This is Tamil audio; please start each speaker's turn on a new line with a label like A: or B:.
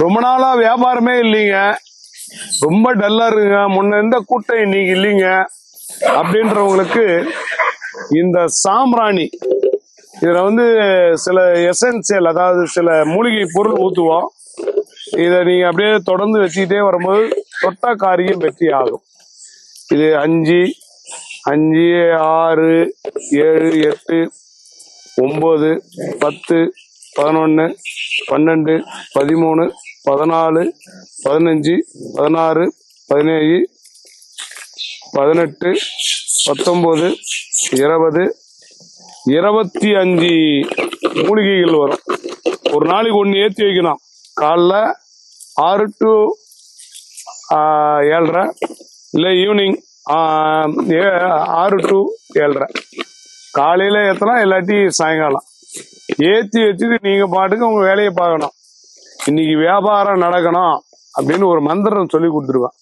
A: ரொம்ப நாளா வியாபாரமே இல்லைங்க, ரொம்ப டல்லா இருக்குங்க, முன்ன இருந்த கூட்டம் இன்னைக்கு இல்லைங்க அப்படின்றவங்களுக்கு இந்த சாம்பிராணி இதுல சில எசென்சியல், அதாவது சில மூலிகை பொருள் ஊத்துவோம். இதை நீங்க அப்படியே தொடர்ந்து வச்சுக்கிட்டே வரும்போது தொட்டா காரியம் வெற்றி ஆகும். இது 5, 5, 6, 7, 8, 9, 10, 11, 12, 13, 14, 15, 16, 17, 18, 19, 20, 25 மூலிகைகள் வரும். ஒரு நாளைக்கு ஒன்று ஏற்றி வைக்கணும். காலைல 6 to 7:30, இல்லை ஈவினிங் 6 to 7:30. காலையில ஏற்றலாம், இல்லாட்டி சாயங்காலம் ஏற்றி வச்சுட்டு நீங்க பாட்டுக்கு உங்க வேலையை பார்க்கணும். இன்னைக்கு வியாபாரம் நடக்கணும் அப்படின்னு ஒரு மந்திரம் சொல்லி கொடுத்துருவேன்.